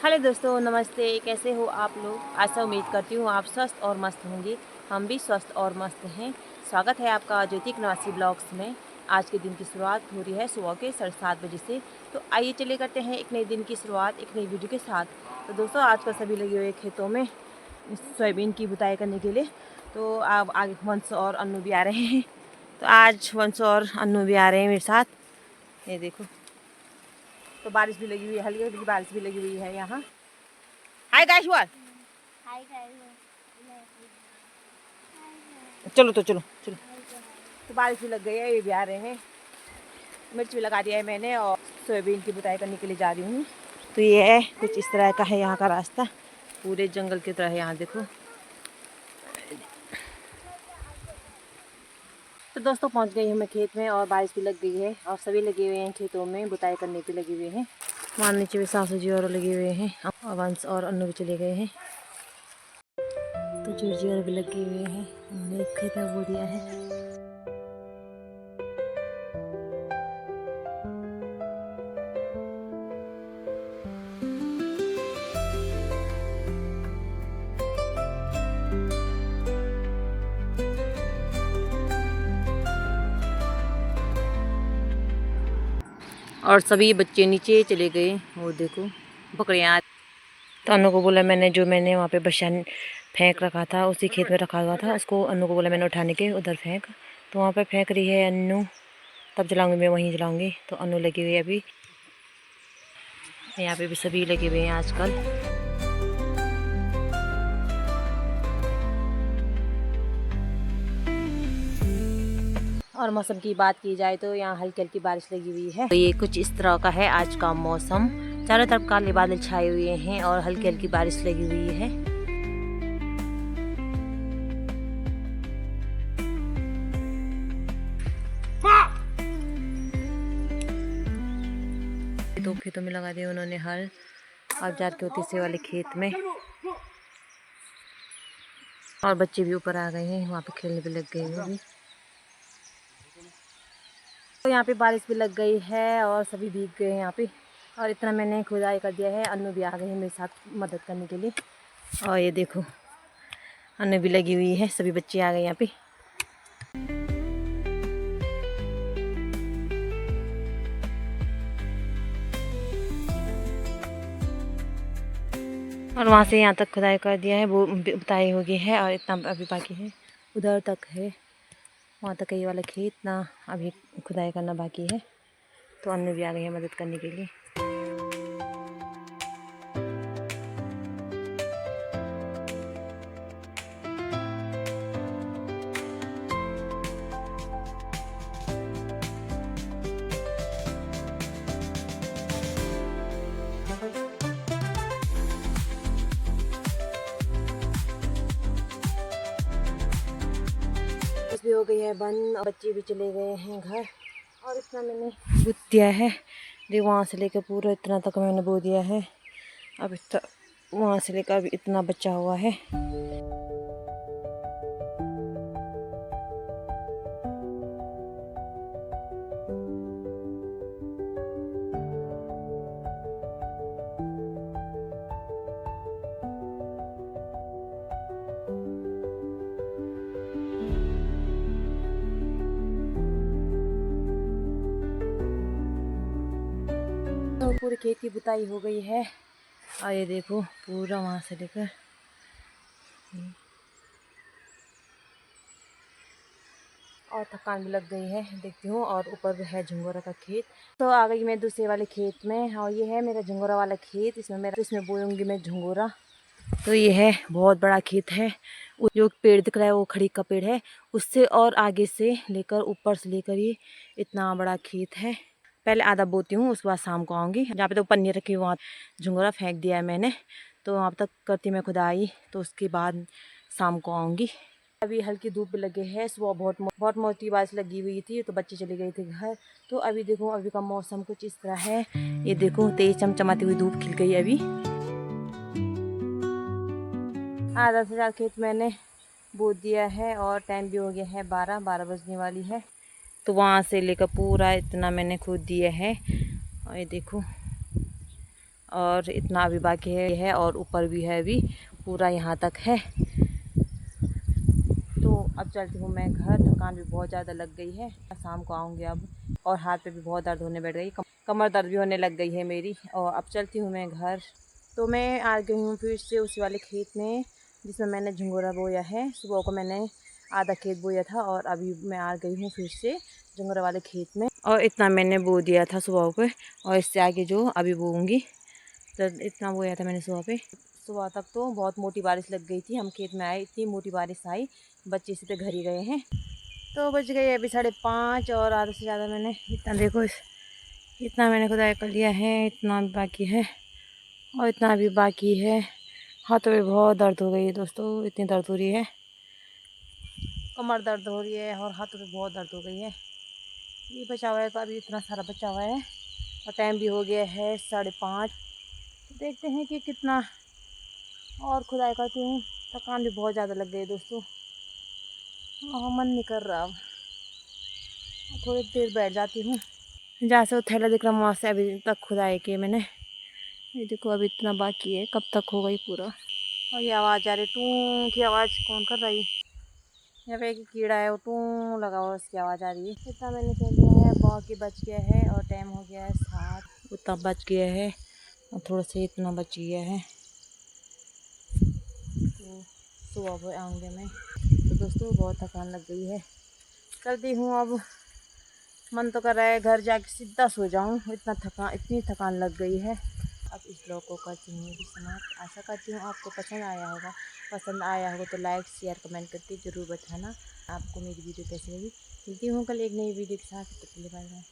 Hello दोस्तों, नमस्ते। कैसे हो आप लोग? ऐसा उम्मीद करती हूँ आप स्वस्थ और मस्त होंगे। हम भी स्वस्थ और मस्त हैं। स्वागत है आपका ज्योतिक निवासी ब्लॉग्स में। आज के दिन की शुरुआत हो रही है सुबह के 7:30 बजे से। तो आइए चले करते हैं एक नए दिन की शुरुआत एक नई वीडियो के साथ। तो दोस्तों, आजकल सभी लगे हुए खेतों में सोयाबीन की बुताई करने के लिए। तो अब आगे वंश और अन्नू भी आ रहे हैं। तो आज वंश और अन्नू भी आ रहे हैं मेरे साथ। ये देखो, तो बारिश भी लगी हुई है, हल्की हल्की बारिश भी लगी हुई है यहाँ। Hi guys, what? चलो तो चलो चलो। तो बारिश भी लग गई है, ये भी आ रहे हैं। मिर्च भी लगा दिया है मैंने और सोयाबीन की बुताई करने के लिए जा रही हूँ। तो ये है कुछ इस तरह का है यहाँ का रास्ता, पूरे जंगल की तरह है यहाँ देखो। तो दोस्तों, पहुँच गई हूँ मैं खेत में और बारिश भी लग गई है और सभी लगे हुए हैं खेतों में बुताई करने पे लगे हुए हैं। वहाँ नीचे भी सासू जी और लगे हुए हैं और वंश और अन्नू भी चले गए हैं। तो जी और भी लगे हुए हैं, हमने एक खेत में बो दिया है। और सभी बच्चे नीचे चले गए, वो देखो बकरियाँ। तो अनु को बोला मैंने, जो मैंने वहाँ पे बरसाने फेंक रखा था उसी खेत में रखा हुआ था, उसको अनु को बोला मैंने उठाने के उधर फेंक। तो वहाँ पे फेंक रही है अनु। तब जलाऊंगी मैं, वहीं जलाऊंगी। तो अनु लगी हुई है अभी। यहाँ पे भी सभी लगे हुए हैं आजकल। और मौसम की बात की जाए तो यहाँ हल्की हल्की बारिश लगी हुई है। तो ये कुछ इस तरह का है आज का मौसम। चारों तरफ काले बादल छाए हुए हैं और हल्की हल्की बारिश लगी हुई है। दो खेतों में लगा दिया उन्होंने हल। अब जाके होती से वाले खेत में। और बच्चे भी ऊपर आ गए हैं, वहाँ पे खेलने पे लग गए हैं। तो यहाँ पे बारिश भी लग गई है और सभी भीग गए हैं यहाँ पे। और इतना मैंने खुदाई कर दिया है। अन्नू भी आ गए हैं मेरे साथ मदद करने के लिए। और ये देखो, अन्नू भी लगी हुई है, सभी बच्चे आ गए यहाँ पे। और वहाँ से यहाँ तक खुदाई कर दिया है, वो बुताई हो गई है और इतना अभी बाकी है, उधर तक है, वहाँ तक ये वाला खेत ना अभी खुदाई करना बाकी है। तो अन्नू भी आ गई है मदद करने के लिए। भी हो गई है बंद, बच्चे भी चले गए हैं घर। और इतना मैंने बो दिया है, जो वहाँ से लेकर पूरा इतना तक मैंने बो दिया है। अब वहाँ से लेकर अभी इतना बचा हुआ है। तो पूरे खेत की बुताई हो गई है और ये देखो पूरा वहाँ से लेकर और थकान भी लग गई है, देखती हूँ। और ऊपर है झंगोरा का खेत। तो आ गई मैं दूसरे वाले खेत में और ये है मेरा झंगोरा वाला खेत। इसमें बोऊंगी मैं झंगोरा। तो ये है बहुत बड़ा खेत है। जो पेड़ दिख रहा है वो खड़ी का पेड़ है, उससे और आगे से लेकर ऊपर से लेकर ये इतना बड़ा खेत है। पहले आधा बोती हूँ, उसके बाद शाम को आऊँगी। जहाँ पे तो पन्नी रखी हुई वहाँ झुंगोरा फेंक दिया है मैंने। तो वहाँ तक करती मैं खुदाई, तो उसके बाद शाम को आऊँगी। अभी हल्की धूप लगे है, सुबह बहुत मोटी बारिश लगी हुई थी तो बच्चे चले गए थे घर। तो अभी देखो, अभी का मौसम कुछ इस तरह है। ये देखो तेज चमचमाती हुई धूप खिल गई अभी। आधा से ज़्यादा खेत मैंने बो दिया है और टाइम भी हो गया है 12 बजने वाली है। तो वहाँ से लेकर पूरा इतना मैंने खोद दिया है। और ये देखो और इतना अभी बाकी है और ऊपर भी है, अभी पूरा यहाँ तक है। तो अब चलती हूँ मैं घर, थकान भी बहुत ज़्यादा लग गई है, शाम को आऊँगी अब। और हाथ पे भी बहुत दर्द होने बैठ गई, कमर दर्द भी होने लग गई है मेरी। और अब चलती हूँ मैं घर। तो मैं आ गई हूँ फिर से उसी वाले खेत में जिसमें मैंने झंगोरा बोया है। सुबह को मैंने आधा खेत बोया था और अभी मैं आ गई हूँ फिर से झंगोरा वाले खेत में। और इतना मैंने बो दिया था सुबह को, और इससे आगे जो अभी बोऊँगी, तो इतना बोया था मैंने सुबह पे। सुबह तक तो बहुत मोटी बारिश लग गई थी, हम खेत में आए इतनी मोटी बारिश आई, बच्चे से तो घर ही गए हैं। तो बज गए अभी 5:30 और आधे से ज़्यादा मैंने इतना, देखो इतना मैंने खुदाई कर लिया है, इतना भी बाकी है और इतना भी बाकी है। हाथों में बहुत दर्द हो गई है दोस्तों, इतनी दर्द हो रही है, कमर दर्द हो रही है और हाथों में बहुत दर्द हो गई है। ये बचा हुआ है तो अभी इतना सारा बचा हुआ है और टाइम भी हो गया है 5:30। तो देखते हैं कि कितना और खुदाई करती हूँ। थकान भी बहुत ज़्यादा लग गई है दोस्तों, मन नहीं कर रहा। अब थोड़ी देर बैठ जाती हूँ। जहाँ से वो थैला दिख रहा वहाँ से अभी तक खुदाई की मैंने। ये देखो अभी इतना बाकी है, कब तक होगा ये पूरा। और ये आवाज़ आ रही टू की आवाज़ कौन कर रही है? यहाँ पे एक कीड़ा है, वो टू लगा हुआ, उसकी आवाज़ आ रही है। इतना मैंने कर लिया है, बाकी बच गया है और टाइम हो गया है 7। उतना बच गया है और थोड़ा सा इतना बच गया है, तो सुबह को आऊँगे मैं। तो दोस्तों बहुत थकान लग गई है, करती हूँ अब। मन तो कर रहा है घर जाके सीधा सो जाऊँ, इतनी थकान लग गई है। अब इस ब्लॉग को करती हूँ भी समाप्त। आशा करती हूँ आपको पसंद आया होगा। पसंद आया होगा तो लाइक शेयर कमेंट करके ज़रूर बताना आपको मेरी वीडियो कैसी लगी। मिलती हूँ कल एक नई वीडियो के साथ, तब तक के लिए बाय बाय।